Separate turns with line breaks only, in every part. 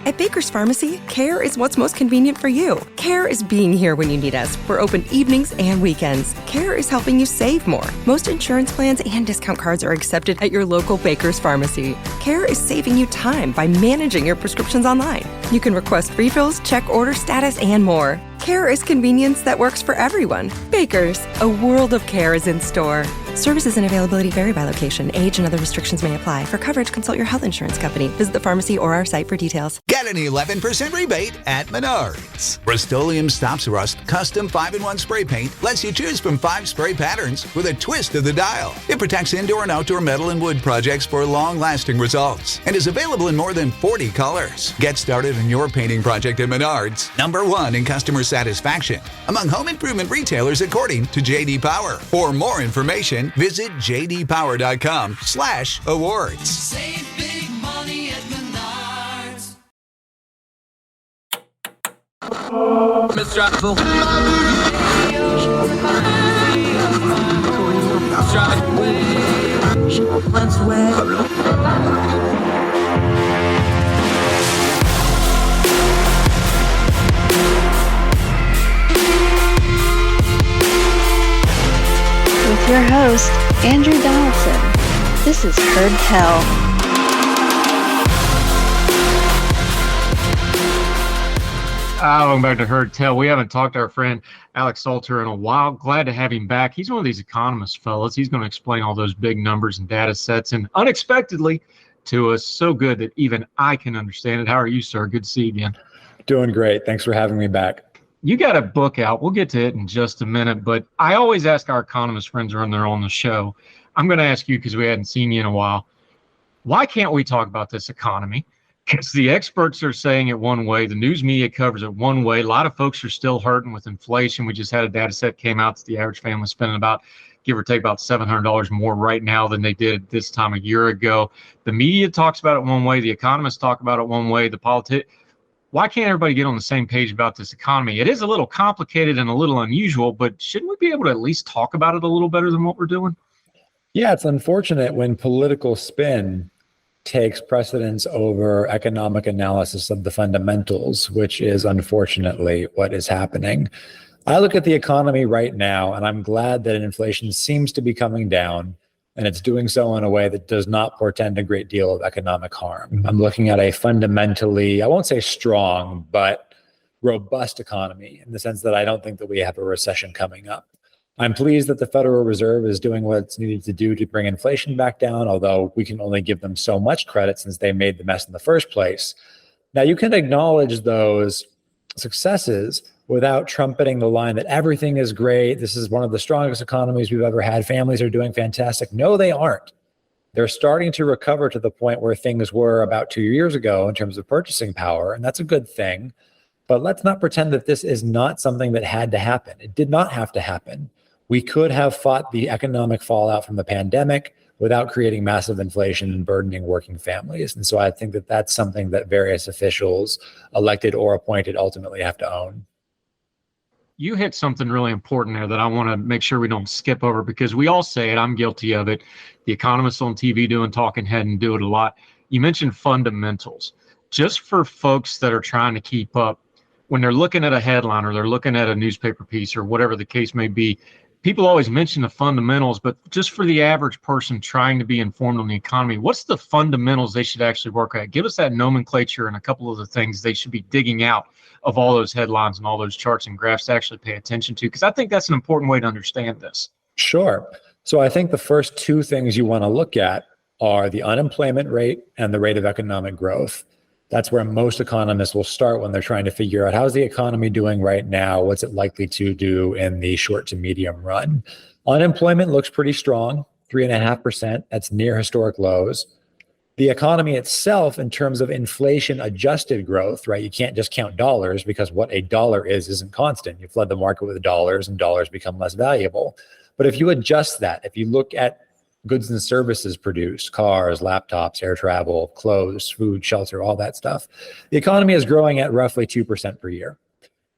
At Baker's Pharmacy, care is what's most convenient for you. Care is being here when you need us. We're open evenings and weekends. Care is helping you save more. Most insurance plans and discount cards are accepted at your local Baker's Pharmacy. Care is saving you time by managing your prescriptions online. You can request refills, check order status, and more. Care is convenience that works for everyone. Baker's, a world of care is in store. Services and availability vary by location. Age and other restrictions may apply. For coverage, consult your health insurance company. Visit the pharmacy or our site for details.
Get an 11% rebate at Menards. Rust-Oleum Stops Rust Custom 5-in-1 Spray Paint lets you choose from 5 spray patterns with a twist of the dial. It protects indoor and outdoor metal and wood projects for long-lasting results and is available in more than 40 colors. Get started on your painting project at Menards, #1 in customer satisfaction among home improvement retailers according to J.D. Power. For more information, visit jdpower.com/awards.
Save big money at Menards.
With your host, Andrew Donaldson. This is Heard Tell.
Welcome back to Heard Tell. We haven't talked to our friend Alex Salter in a while. Glad to have him back. He's one of these economist fellas. He's going to explain all those big numbers and data sets and unexpectedly to us. So good that even I can understand it. How are you, sir? Good to see you again.
Doing great. Thanks for having me back.
You got a book out. We'll get to it in just a minute, but I always ask our economist friends when they're on the show, I'm going to ask you because we hadn't seen you in a while, why can't we talk about this economy? Because the experts are saying it one way, the news media covers it one way. A lot of folks are still hurting with inflation. We just had a data set came out that the average family spending about, give or take, about $700 more right now than they did this time a year ago. The media talks about it one way. The economists talk about it one way. Why can't everybody get on the same page about this economy? It is a little complicated and a little unusual, but shouldn't we be able to at least talk about it a little better than what we're doing?
Yeah, it's unfortunate when political spin takes precedence over economic analysis of the fundamentals, which is unfortunately what is happening. I look at the economy right now, and I'm glad that inflation seems to be coming down, and it's doing so in a way that does not portend a great deal of economic harm. I'm looking at a fundamentally, I won't say strong, but robust economy in the sense that I don't think that we have a recession coming up. I'm pleased that the Federal Reserve is doing what it's needed to do to bring inflation back down, although we can only give them so much credit since they made the mess in the first place. Now, you can acknowledge those successes without trumpeting the line that everything is great. This is one of the strongest economies we've ever had. Families are doing fantastic. No, they aren't. They're starting to recover to the point where things were about 2 years ago in terms of purchasing power, and that's a good thing. But let's not pretend that this is not something that had to happen. It did not have to happen. We could have fought the economic fallout from the pandemic without creating massive inflation and burdening working families. And so I think that that's something that various officials, elected or appointed, ultimately have to own.
You hit something really important there that I want to make sure we don't skip over, because we all say it. I'm guilty of it. The economists on TV doing talking head and do it a lot. You mentioned fundamentals. Just for folks that are trying to keep up, when they're looking at a headline or they're looking at a newspaper piece or whatever the case may be, people always mention the fundamentals, but just for the average person trying to be informed on the economy, what's the fundamentals they should actually work at? Give us that nomenclature and a couple of the things they should be digging out of all those headlines and all those charts and graphs to actually pay attention to, because I think that's an important way to understand this.
Sure. So I think the first two things you want to look at are the unemployment rate and the rate of economic growth. That's where most economists will start when they're trying to figure out how's the economy doing right now? What's it likely to do in the short to medium run? Unemployment looks pretty strong, 3.5%. That's near historic lows. The economy itself, in terms of inflation adjusted growth, right? You can't just count dollars because what a dollar isn't constant. You flood the market with dollars and dollars become less valuable. But if you adjust that, if you look at goods and services produced, cars, laptops, air travel, clothes, food, shelter, all that stuff, the economy is growing at roughly 2% per year.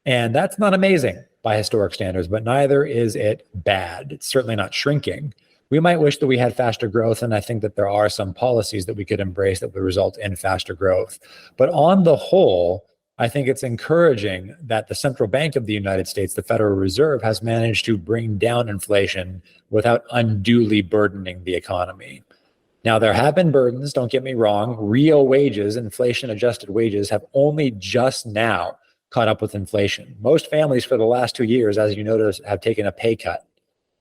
And that's not amazing by historic standards, but neither is it bad. It's certainly not shrinking. We might wish that we had faster growth, and I think that there are some policies that we could embrace that would result in faster growth. But on the whole, I think it's encouraging that the Central Bank of the United States, the Federal Reserve, has managed to bring down inflation without unduly burdening the economy. Now, there have been burdens, don't get me wrong. Real wages, inflation-adjusted wages, have only just now caught up with inflation. Most families for the last 2 years, as you notice, have taken a pay cut.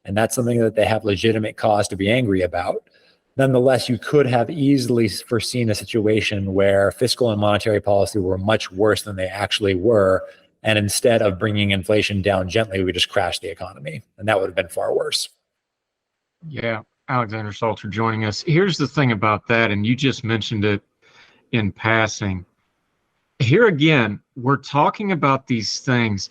And that's something that they have legitimate cause to be angry about. Nonetheless, you could have easily foreseen a situation where fiscal and monetary policy were much worse than they actually were. And instead of bringing inflation down gently, we just crashed the economy. And that would have been far worse.
Yeah, Alexander Salter joining us. Here's the thing about that, and you just mentioned it in passing. Here again, we're talking about these things.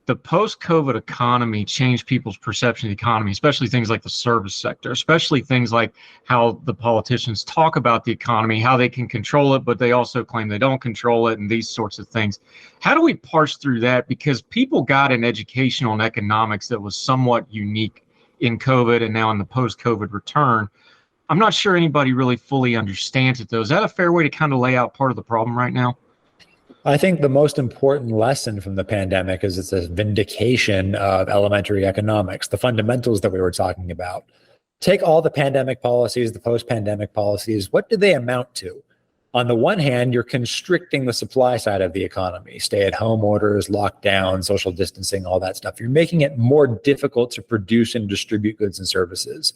The post-COVID economy changed people's perception of the economy, especially things like the service sector, especially things like how the politicians talk about the economy, how they can control it, but they also claim they don't control it, and these sorts of things. How do we parse through that? Because people got an education on economics that was somewhat unique in COVID and now in the post-COVID return. I'm not sure anybody really fully understands it, though. Is that a fair way to kind of lay out part of the problem right now?
I think the most important lesson from the pandemic is it's a vindication of elementary economics, the fundamentals that we were talking about. Take all the pandemic policies, the post-pandemic policies, what do they amount to? On the one hand, you're constricting the supply side of the economy, stay-at-home orders, lockdown, social distancing, all that stuff. You're making it more difficult to produce and distribute goods and services.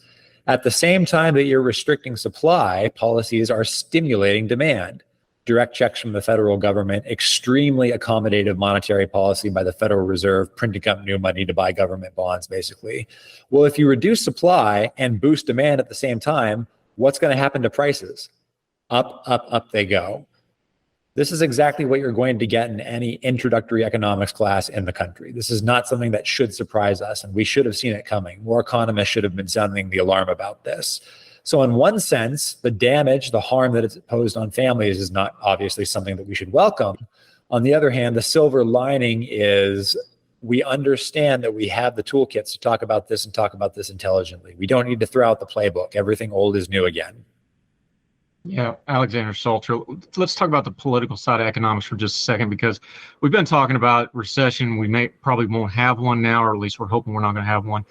At the same time that you're restricting supply, policies are stimulating demand. Direct checks from the federal government, extremely accommodative monetary policy by the Federal Reserve, printing up new money to buy government bonds, basically. Well, if you reduce supply and boost demand at the same time, what's going to happen to prices? Up, up, up they go. This is exactly what you're going to get in any introductory economics class in the country. This is not something that should surprise us, and we should have seen it coming. More economists should have been sounding the alarm about this. So in one sense, the damage, the harm that it's posed on families is not obviously something that we should welcome. On the other hand, the silver lining is we understand that we have the toolkits to talk about this and talk about this intelligently. We don't need to throw out the playbook. Everything old is new again.
Yeah, Alexander Salter. Let's talk about the political side of economics for just a second, because we've been talking about recession. We probably won't have one now, or at least we're hoping we're not going to have one.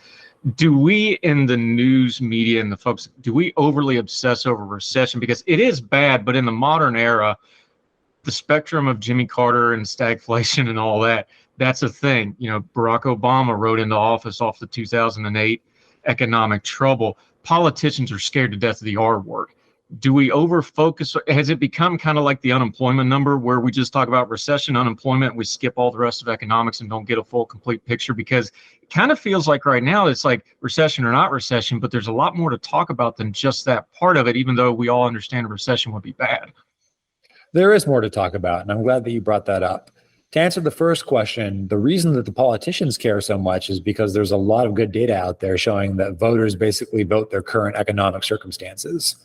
Do we in the news media and the folks, do we overly obsess over recession? Because it is bad, but in the modern era, the spectrum of Jimmy Carter and stagflation and all that, that's a thing. You know, Barack Obama rode into office off the 2008 economic trouble. Politicians are scared to death of the R word. Do we overfocus? Has it become kind of like the unemployment number where we just talk about recession, unemployment, we skip all the rest of economics and don't get a full, complete picture? Because it kind of feels like right now it's like recession or not recession, but there's a lot more to talk about than just that part of it, even though we all understand a recession would be bad.
There is more to talk about, and I'm glad that you brought that up. To answer the first question, the reason that the politicians care so much is because there's a lot of good data out there showing that voters basically vote their current economic circumstances.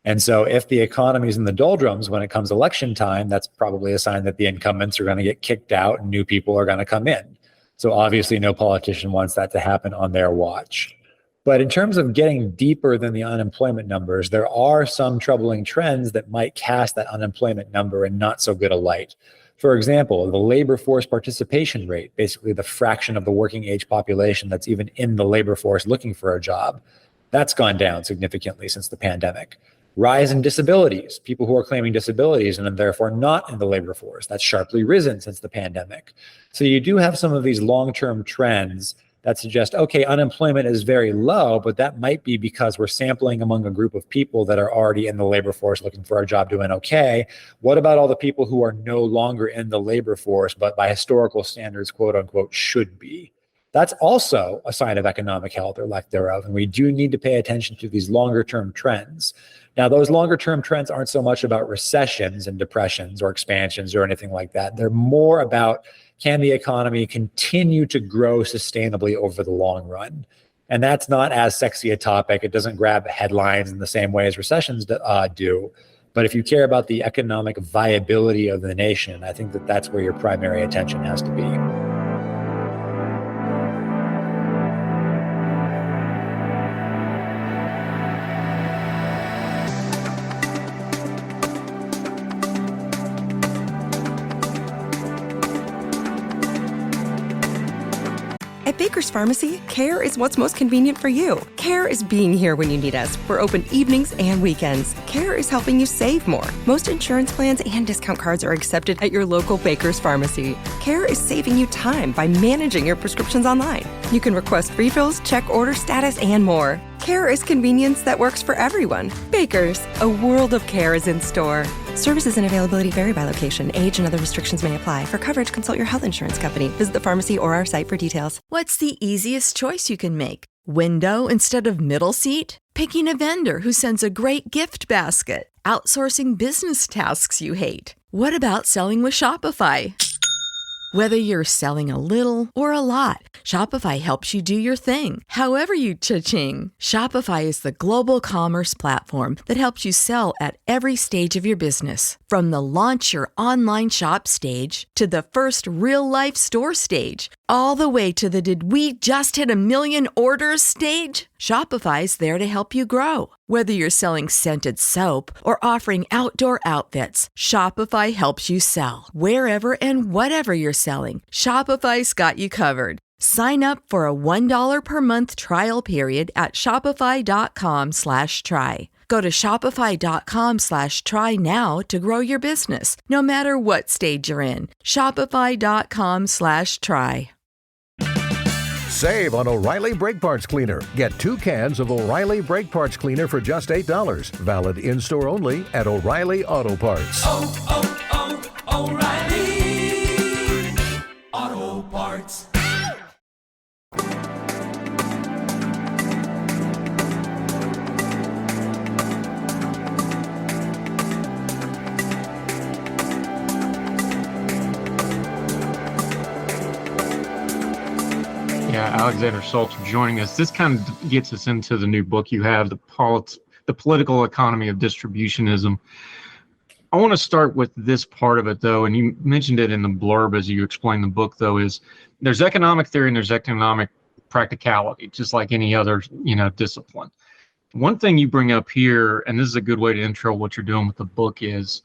And so if the economy is in the doldrums when it comes election time, that's probably a sign that the incumbents are going to get kicked out and new people are going to come in. So obviously no politician wants that to happen on their watch. But in terms of getting deeper than the unemployment numbers, there are some troubling trends that might cast that unemployment number in not so good a light. For example, the labor force participation rate, basically the fraction of the working age population that's even in the labor force looking for a job, that's gone down significantly since the pandemic. Rise in disabilities, people who are claiming disabilities and are therefore not in the labor force, that's sharply risen since the pandemic. So you do have some of these long-term trends that suggest, okay, unemployment is very low, but that might be because we're sampling among a group of people that are already in the labor force looking for a job doing okay. What about all the people who are no longer in the labor force, but by historical standards, quote unquote, should be? That's also a sign of economic health or lack thereof. And we do need to pay attention to these longer term trends. Now, those longer term trends aren't so much about recessions and depressions or expansions or anything like that. They're more about, can the economy continue to grow sustainably over the long run? And that's not as sexy a topic. It doesn't grab headlines in the same way as recessions do. But if you care about the economic viability of the nation, I think that that's where your primary attention has to be.
At Baker's Pharmacy, care is what's most convenient for you. Care is being here when you need us. We're open evenings and weekends. Care is helping you save more. Most insurance plans and discount cards are accepted at your local Baker's Pharmacy. Care is saving you time by managing your prescriptions online. You can request refills, check order status, and more. Care is convenience that works for everyone. Baker's, a world of care is in store. Services and availability vary by location. Age and other restrictions may apply. For coverage, consult your health insurance company. Visit the pharmacy or our site for details.
What's the easiest choice you can make? Window instead of middle seat? Picking a vendor who sends a great gift basket? Outsourcing business tasks you hate? What about selling with Shopify? Whether you're selling a little or a lot, Shopify helps you do your thing, however you cha-ching. Shopify is the global commerce platform that helps you sell at every stage of your business. From the launch your online shop stage to the first real-life store stage, all the way to the did we just hit a million orders stage. Shopify's there to help you grow. Whether you're selling scented soap or offering outdoor outfits, Shopify helps you sell. Wherever and whatever you're selling, Shopify's got you covered. Sign up for a $1 per month trial period at shopify.com/try. Go to shopify.com/try now to grow your business, no matter what stage you're in. Shopify.com/try.
Save on O'Reilly Brake Parts Cleaner. Get 2 cans of O'Reilly Brake Parts Cleaner for just $8. Valid in-store only at O'Reilly Auto Parts.
O'Reilly Auto Parts.
Yeah, Alexander Salter joining us. This kind of gets us into the new book you have, the political economy of distributionism. I want to start with this part of it, though, and you mentioned it in the blurb as you explained the book, though, is there's economic theory and there's economic practicality, just like any other, discipline. One thing you bring up here, and this is a good way to intro what you're doing with the book, is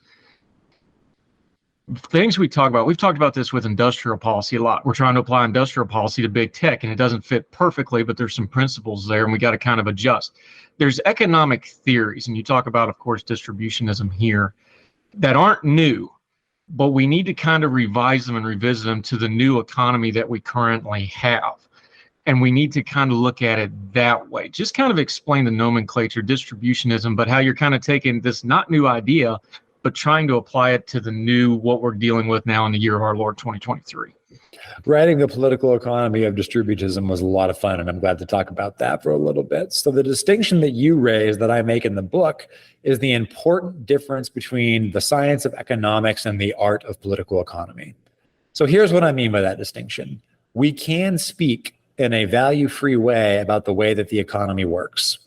things we've talked about this with industrial policy a lot. We're trying to apply industrial policy to big tech, and it doesn't fit perfectly, but there's some principles there, and we got to kind of adjust. There's economic theories, and you talk about, of course, distributionism here, that aren't new, but we need to kind of revise them and revisit them to the new economy that we currently have. And we need to kind of look at it that way. Just kind of explain the nomenclature, distributionism, but how you're kind of taking this not new idea, but trying to apply it to the new, what we're dealing with now in the year of our Lord 2023.
Writing The Political Economy of Distributism was a lot of fun, and I'm glad to talk about that for a little bit. So the distinction that you raise that I make in the book is the important difference between the science of economics and the art of political economy. So here's what I mean by that distinction. We can speak in a value-free way about the way that the economy works.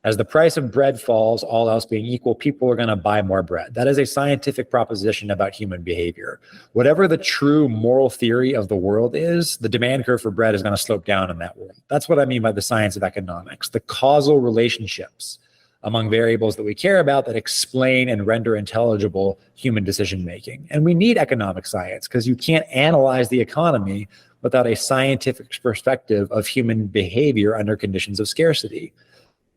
As the price of bread falls, all else being equal, people are going to buy more bread. That is a scientific proposition about human behavior. Whatever the true moral theory of the world is, the demand curve for bread is going to slope down in that world. That's what I mean by the science of economics, the causal relationships among variables that we care about that explain and render intelligible human decision-making. And we need economic science because you can't analyze the economy without a scientific perspective of human behavior under conditions of scarcity.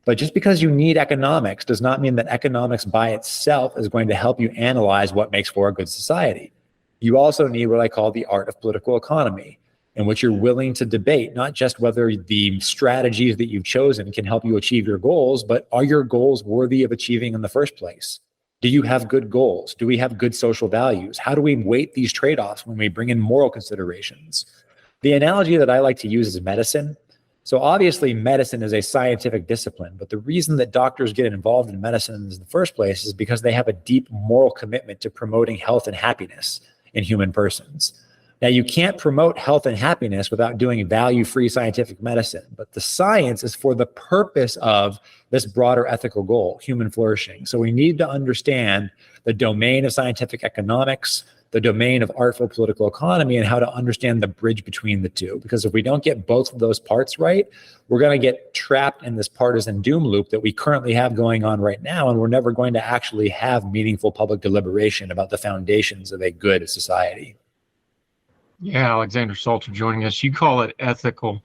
But just because you need economics does not mean that economics by itself is going to help you analyze what makes for a good society. You also need what I call the art of political economy, in which you're willing to debate not just whether the strategies that you've chosen can help you achieve your goals, but are your goals worthy of achieving in the first place? Do you have good goals? Do we have good social values? How do we weight these trade-offs when we bring in moral considerations? The analogy that I like to use is medicine. So obviously medicine is a scientific discipline, but the reason that doctors get involved in medicine in the first place is because they have a deep moral commitment to promoting health and happiness in human persons. Now, you can't promote health and happiness without doing value-free scientific medicine, but the science is for the purpose of this broader ethical goal, human flourishing. So we need to understand the domain of scientific economics, the domain of artful political economy, and how to understand the bridge between the two. Because if we don't get both of those parts right, we're going to get trapped in this partisan doom loop that we currently have going on right now, and we're never going to actually have meaningful public deliberation about the foundations of a good society.
Yeah, Alexander Salter joining us. You call it ethical.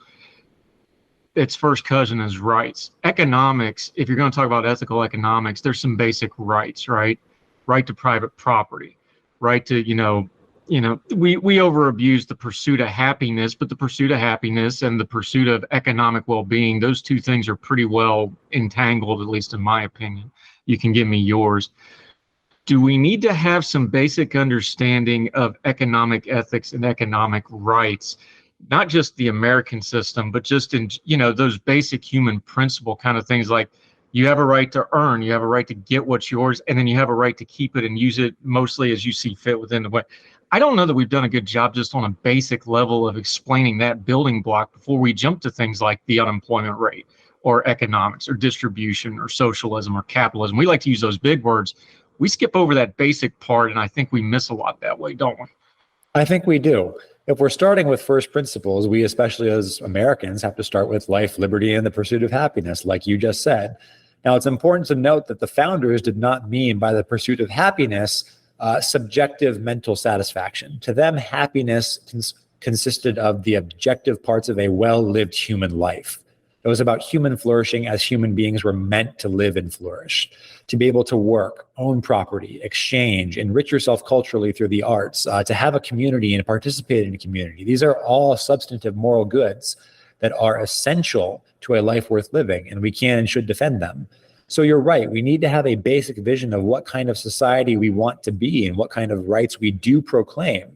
Its first cousin is rights. Economics, if you're going to talk about ethical economics, there's some basic rights, right? Right to private property, right to, we over abuse the pursuit of happiness, but the pursuit of happiness and the pursuit of economic well-being, those two things are pretty well entangled, at least in my opinion. You can give me yours. Do we need to have some basic understanding of economic ethics and economic rights? Not just the American system, but just in, those basic human principle kind of things, like you have a right to earn, you have a right to get what's yours, and then you have a right to keep it and use it mostly as you see fit within the way. I don't know that we've done a good job just on a basic level of explaining that building block before we jump to things like the unemployment rate or economics or distribution or socialism or capitalism. We like to use those big words. We skip over that basic part, and I think we miss a lot that way, don't we?
I think we do. If we're starting with first principles, we, especially as Americans, have to start with life, liberty, and the pursuit of happiness, like you just said. Now, it's important to note that the founders did not mean by the pursuit of happiness subjective mental satisfaction. To them, happiness consisted of the objective parts of a well-lived human life. It was about human flourishing as human beings were meant to live and flourish, to be able to work, own property, exchange, enrich yourself culturally through the arts, to have a community and participate in a community. These are all substantive moral goods that are essential to a life worth living, and we can and should defend them. So you're right. We need to have a basic vision of what kind of society we want to be and what kind of rights we do proclaim.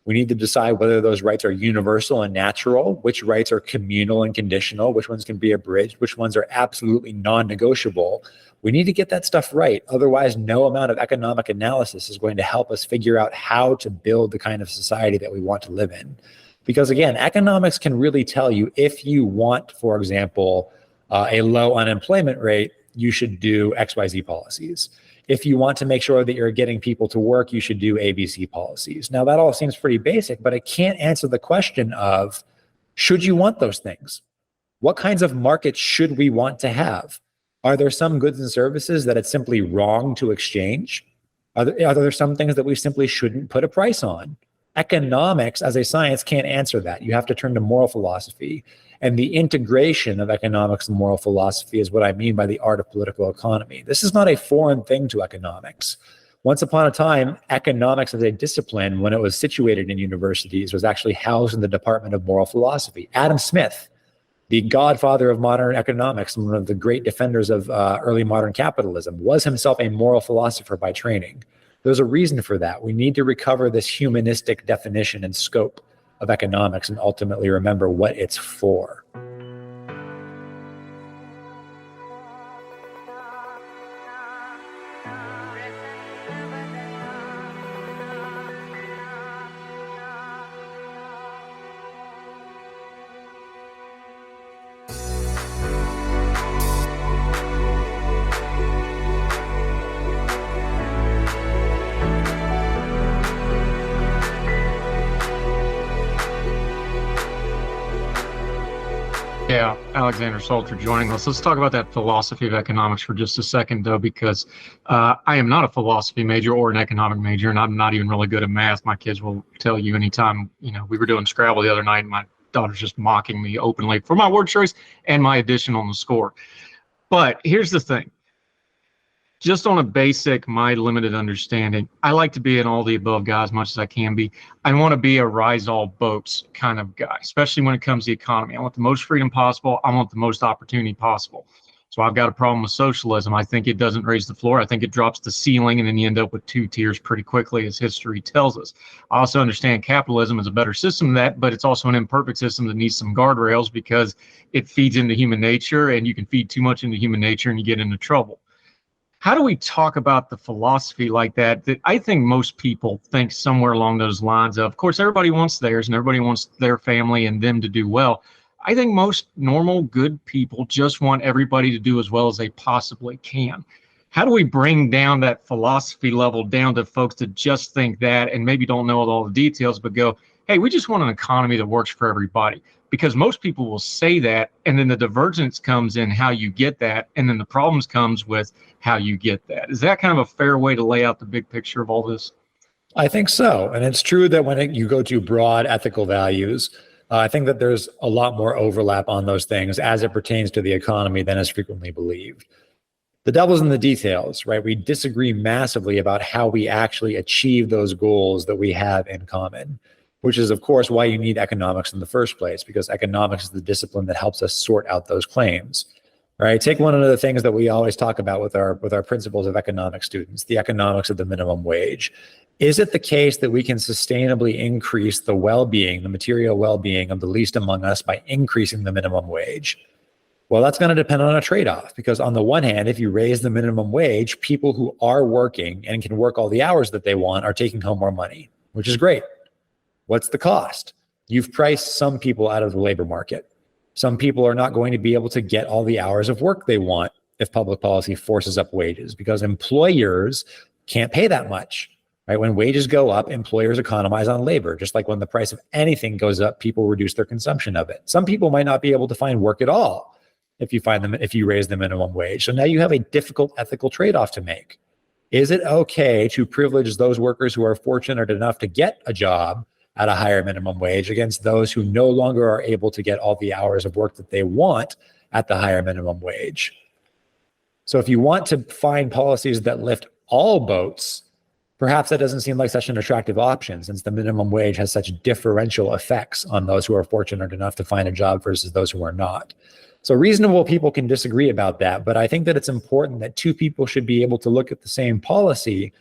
We need to decide whether those rights are universal and natural, which rights are communal and conditional, which ones can be abridged, which ones are absolutely non-negotiable. We need to get that stuff right. Otherwise, no amount of economic analysis is going to help us figure out how to build the kind of society that we want to live in. Because again, economics can really tell you if you want, for example, a low unemployment rate, you should do XYZ policies. If you want to make sure that you're getting people to work, you should do ABC policies. Now, that all seems pretty basic, but it can't answer the question of, should you want those things? What kinds of markets should we want to have? Are there some goods and services that it's simply wrong to exchange? Are there some things that we simply shouldn't put a price on? Economics as a science can't answer that. You have to turn to moral philosophy. And the integration of economics and moral philosophy is what I mean by the art of political economy. This is not a foreign thing to economics. Once upon a time, economics as a discipline, when it was situated in universities, was actually housed in the Department of Moral Philosophy. Adam Smith, the godfather of modern economics, one of the great defenders of early modern capitalism, was himself a moral philosopher by training. There's a reason for that. We need to recover this humanistic definition and scope of economics and ultimately remember what it's for.
Yeah, Alexander Salter joining us. Let's talk about that philosophy of economics for just a second, though, because I am not a philosophy major or an economic major, and I'm not even really good at math. My kids will tell you anytime, we were doing Scrabble the other night, and my daughter's just mocking me openly for my word choice and my addition on the score. But here's the thing. Just on a basic, my limited understanding, I like to be an all the above guy as much as I can be. I want to be a rise all boats kind of guy, especially when it comes to the economy. I want the most freedom possible. I want the most opportunity possible. So I've got a problem with socialism. I think it doesn't raise the floor. I think it drops the ceiling, and then you end up with two tiers pretty quickly, as history tells us. I also understand capitalism is a better system than that, but it's also an imperfect system that needs some guardrails because it feeds into human nature, and you can feed too much into human nature and you get into trouble. How do we talk about the philosophy like that I think most people think somewhere along those lines of course, everybody wants theirs and everybody wants their family and them to do well. I think most normal, good people just want everybody to do as well as they possibly can. How do we bring down that philosophy level down to folks that just think that and maybe don't know all the details, but go, hey, we just want an economy that works for everybody? Because most people will say that, and then the divergence comes in how you get that, and then the problems comes with how you get that. Is that kind of a fair way to lay out the big picture of all this?
I think so. And it's true that when you go to broad ethical values, I think that there's a lot more overlap on those things as it pertains to the economy than is frequently believed. The devil's in the details, right? We disagree massively about how we actually achieve those goals that we have in common, which is, of course, why you need economics in the first place, because economics is the discipline that helps us sort out those claims. Right? Take one of the things that we always talk about with our principles of economics students, the economics of the minimum wage. Is it the case that we can sustainably increase the well-being, the material well-being of the least among us by increasing the minimum wage? Well, that's going to depend on a trade-off, because on the one hand, if you raise the minimum wage, people who are working and can work all the hours that they want are taking home more money, which is great. What's the cost? You've priced some people out of the labor market. Some people are not going to be able to get all the hours of work they want if public policy forces up wages, because employers can't pay that much, right? When wages go up, employers economize on labor. Just like when the price of anything goes up, people reduce their consumption of it. Some people might not be able to find work at all if you raise the minimum wage. So now you have a difficult ethical trade-off to make. Is it okay to privilege those workers who are fortunate enough to get a job at a higher minimum wage against those who no longer are able to get all the hours of work that they want at the higher minimum wage? So if you want to find policies that lift all boats, perhaps that doesn't seem like such an attractive option, since the minimum wage has such differential effects on those who are fortunate enough to find a job versus those who are not. So reasonable people can disagree about that, but I think that it's important that two people should be able to look at the same policy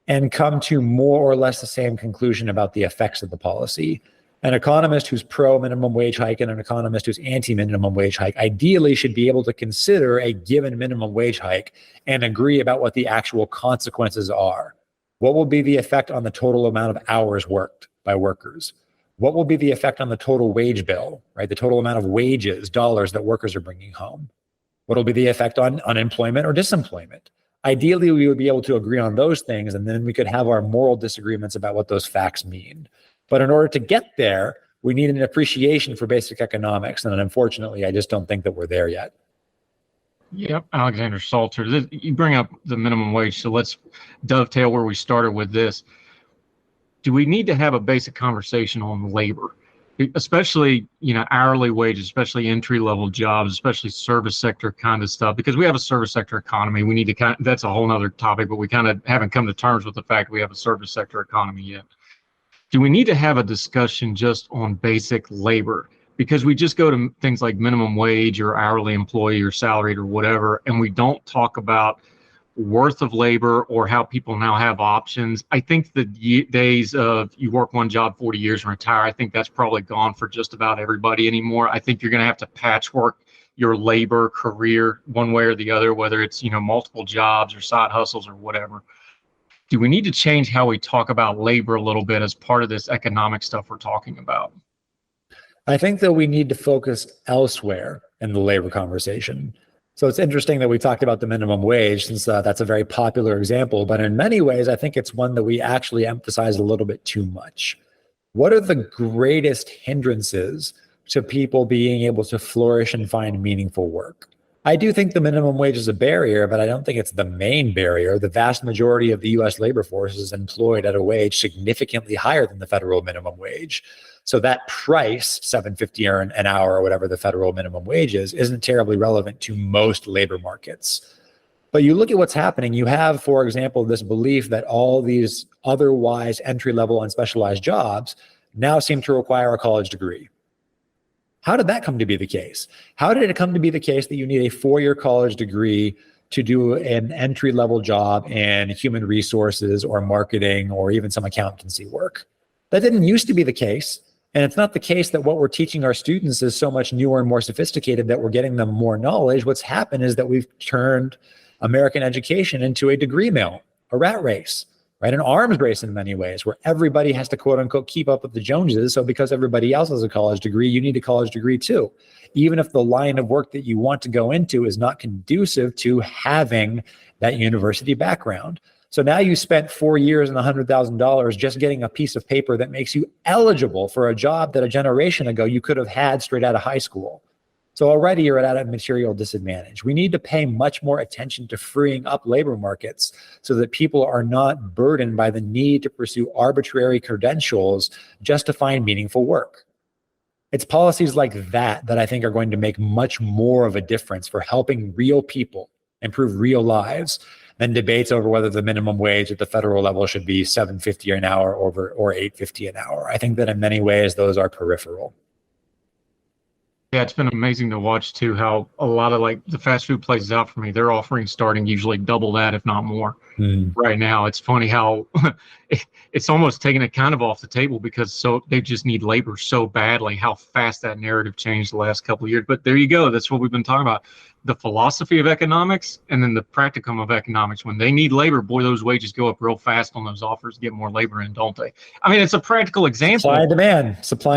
and come to more or less the same conclusion about the effects of the policy. An economist who's pro minimum wage hike and an economist who's anti minimum wage hike ideally should be able to consider a given minimum wage hike and agree about what the actual consequences are. What will be the effect on the total amount of hours worked by workers? What will be the effect on the total wage bill, right? The total amount of wages, dollars that workers are bringing home? What will be the effect on unemployment or disemployment? Ideally, we would be able to agree on those things, and then we could have our moral disagreements about what those facts mean. But in order to get there, we need an appreciation for basic economics. And unfortunately, I just don't think that we're there yet.
Yep, Alexander Salter, you bring up the minimum wage, so let's dovetail where we started with this. Do we need to have a basic conversation on labor, especially, hourly wages, especially entry-level jobs, especially service sector kind of stuff? Because we have a service sector economy. We need to that's a whole nother topic, but we kind of haven't come to terms with the fact we have a service sector economy yet. Do we need to have a discussion just on basic labor? Because we just go to things like minimum wage or hourly employee or salaried or whatever, and we don't talk about worth of labor or how people now have options. I think the days of you work one job 40 years and retire, I think that's probably gone for just about everybody anymore. I think you're going to have to patchwork your labor career one way or the other, whether it's, multiple jobs or side hustles or whatever. Do we need to change how we talk about labor a little bit as part of this economic stuff we're talking about?
I think that we need to focus elsewhere in the labor conversation. So it's interesting that we talked about the minimum wage, since that's a very popular example, but in many ways, I think it's one that we actually emphasize a little bit too much. What are the greatest hindrances to people being able to flourish and find meaningful work? I do think the minimum wage is a barrier, but I don't think it's the main barrier. The vast majority of the US labor force is employed at a wage significantly higher than the federal minimum wage. So that price, $7.50 an hour or whatever the federal minimum wage is, isn't terribly relevant to most labor markets. But you look at what's happening, you have, for example, this belief that all these otherwise entry-level and specialized jobs now seem to require a college degree. How did that come to be the case? How did it come to be the case that you need a 4-year college degree to do an entry-level job in human resources or marketing or even some accountancy work? That didn't used to be the case. And it's not the case that what we're teaching our students is so much newer and more sophisticated that we're getting them more knowledge. What's happened is that we've turned American education into a degree mill, a rat race, right? An arms race in many ways, where everybody has to quote unquote keep up with the Joneses. So because everybody else has a college degree, you need a college degree too. Even if the line of work that you want to go into is not conducive to having that university background. So now you spent 4 years and $100,000 just getting a piece of paper that makes you eligible for a job that a generation ago you could have had straight out of high school. So already you're at a material disadvantage. We need to pay much more attention to freeing up labor markets so that people are not burdened by the need to pursue arbitrary credentials just to find meaningful work. It's policies like that I think are going to make much more of a difference for helping real people improve real lives than debates over whether the minimum wage at the federal level should be $7.50 an hour or $8.50 an hour. I think that in many ways those are peripheral.
Yeah, it's been amazing to watch too how a lot of like the fast food places out for me, they're offering starting usually double that, if not more. Right now. It's funny how it's almost taking it kind of off the table because they just need labor so badly, how fast that narrative changed the last couple of years. But there you go. That's what we've been talking about. The philosophy of economics and then the practicum of economics. When they need labor, boy, those wages go up real fast on those offers, get more labor in, don't they? I mean, it's a practical example.
Supply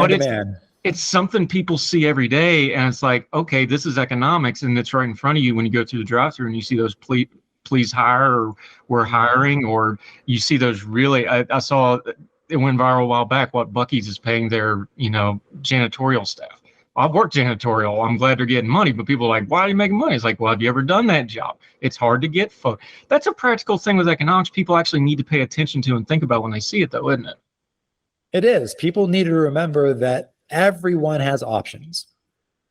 and demand.
It's something people see every day, and it's like, okay, this is economics, and it's right in front of you when you go through the drive-thru and you see those please hire or we're hiring, or you see those really. I saw it went viral a while back what Buc-ee's is paying their janitorial staff. I've worked janitorial. I'm glad they're getting money, but people are like, why are you making money? It's like, well, have you ever done that job? It's hard to get folks. That's a practical thing with economics people actually need to pay attention to and think about when they see it, though, isn't it?
It is. People need to remember that everyone has options.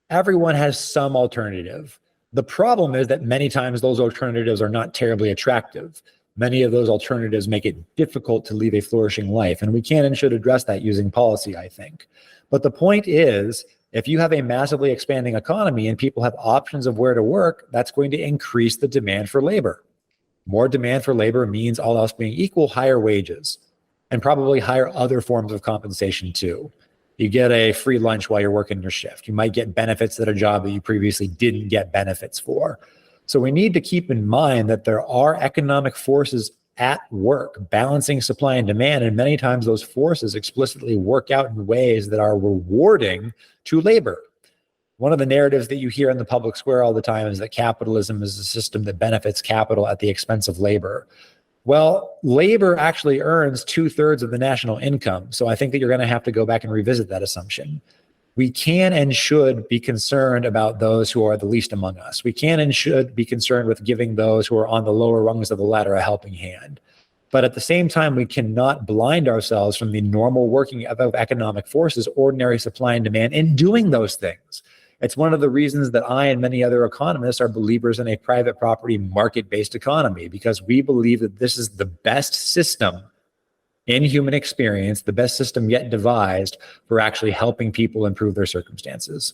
Everyone has some alternative. The problem is that many times those alternatives are not terribly attractive. Many of those alternatives make it difficult to lead a flourishing life. And we can and should address that using policy, I think. But the point is, if you have a massively expanding economy and people have options of where to work, that's going to increase the demand for labor. More demand for labor means, all else being equal, higher wages and probably higher other forms of compensation too. You get a free lunch while you're working your shift. You might get benefits at a job that you previously didn't get benefits for. So we need to keep in mind that there are economic forces at work balancing supply and demand. And many times those forces explicitly work out in ways that are rewarding to labor. One of the narratives that you hear in the public square all the time is that capitalism is a system that benefits capital at the expense of labor. Well, labor actually earns 2/3 of the national income. So I think that you're going to have to go back and revisit that assumption. We can and should be concerned about those who are the least among us. We can and should be concerned with giving those who are on the lower rungs of the ladder a helping hand. But at the same time, we cannot blind ourselves from the normal working of economic forces, ordinary supply and demand in doing those things. It's one of the reasons that I and many other economists are believers in a private property market-based economy, because we believe that this is the best system in human experience, the best system yet devised for actually helping people improve their circumstances.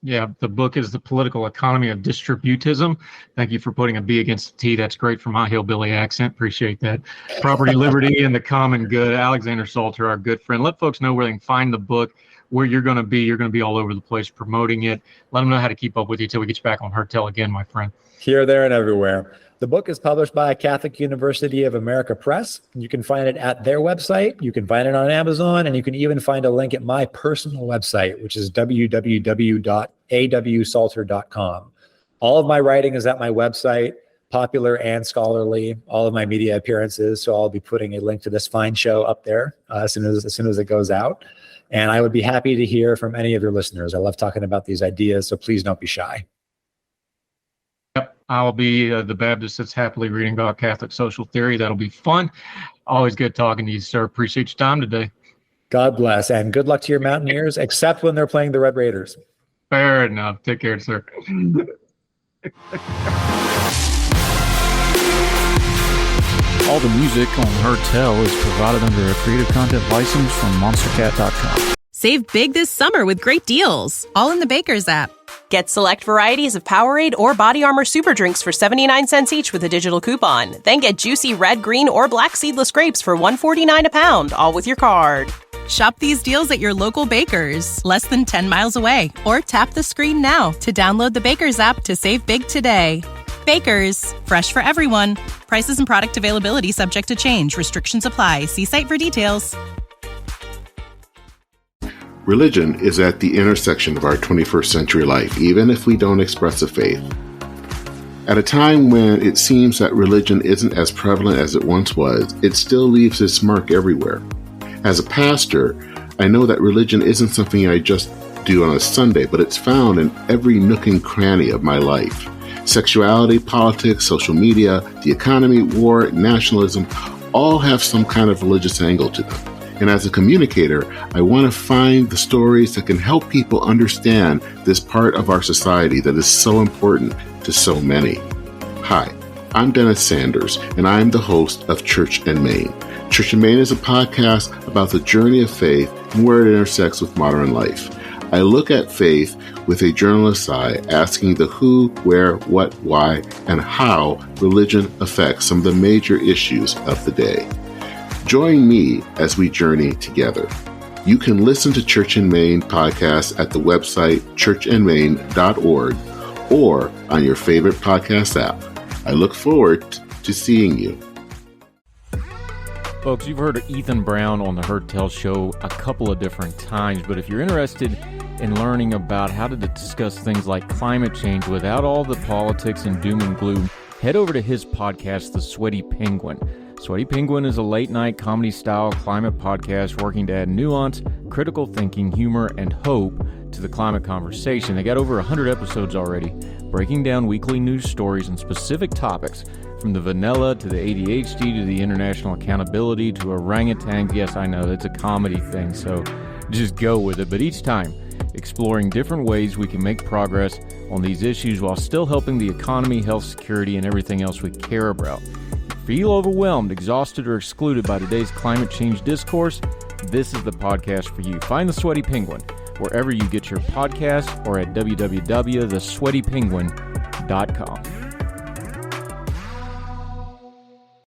Yeah, the book is The Political Economy of Distributism. Thank you for putting a B against the T. That's great for my hillbilly accent. Appreciate that. Property, Liberty, and the Common Good. Alexander Salter, our good friend. Let folks know where they can find the book, where you're going to be. You're going to be all over the place promoting it. Let them know how to keep up with you until we get you back on Hertel again, my friend.
Here, there, and everywhere. The book is published by Catholic University of America Press. You can find it at their website. You can find it on Amazon, and you can even find a link at my personal website, which is www.awsalter.com. All of my writing is at my website, popular and scholarly, all of my media appearances. So I'll be putting a link to this fine show up there as soon as it goes out. And I would be happy to hear from any of your listeners. I love talking about these ideas, so please don't be shy.
Yep, I'll be the Baptist that's happily reading about Catholic social theory. That'll be fun. Always good talking to you, sir. Appreciate your time today.
God bless, and good luck to your Mountaineers, except when they're playing the Red Raiders.
Fair enough. Take care, sir.
All the music on Hertel is provided under a Creative Content license from MonsterCat.com.
Save big this summer with great deals, all in the Baker's app.
Get select varieties of Powerade or Body Armor Super Drinks for 79 cents each with a digital coupon. Then get juicy red, green, or black seedless grapes for $1.49 a pound, all with your card.
Shop these deals at your local Baker's, less than 10 miles away. Or tap the screen now to download the Baker's app to save big today. Baker's, fresh for everyone. Prices and product availability subject to change. Restrictions apply. See site for details.
Religion is at the intersection of our 21st century life, even if we don't express a faith. At a time when it seems that religion isn't as prevalent as it once was, it still leaves its mark everywhere. As a pastor, I know that religion isn't something I just do on a Sunday, but it's found in every nook and cranny of my life. Sexuality, politics, social media, the economy, war, nationalism, all have some kind of religious angle to them. And as a communicator, I want to find the stories that can help people understand this part of our society that is so important to so many. Hi, I'm Dennis Sanders, and I'm the host of Church and Main. Church and Main is a podcast about the journey of faith and where it intersects with modern life. I look at faith with a journalist's eye, asking the who, where, what, why, and how religion affects some of the major issues of the day. Join me as we journey together. You can listen to Church and Main podcasts at the website churchandmain.org or on your favorite podcast app. I look forward to seeing you.
Folks, you've heard of Ethan Brown on the Heard Tell Show a couple of different times, but if you're interested in learning about how to discuss things like climate change without all the politics and doom and gloom, head over to his podcast, The Sweaty Penguin. Sweaty Penguin is a late-night comedy-style climate podcast working to add nuance, critical thinking, humor, and hope to the climate conversation. They got over 100 episodes already, breaking down weekly news stories and specific topics, from the vanilla to the ADHD to the international accountability to orangutans. Yes, I know, it's a comedy thing, so just go with it. But each time, exploring different ways we can make progress on these issues while still helping the economy, health, security, and everything else we care about. Feel overwhelmed, exhausted, or excluded by today's climate change discourse? This is the podcast for you. Find The Sweaty Penguin wherever you get your podcasts or at www.thesweatypenguin.com.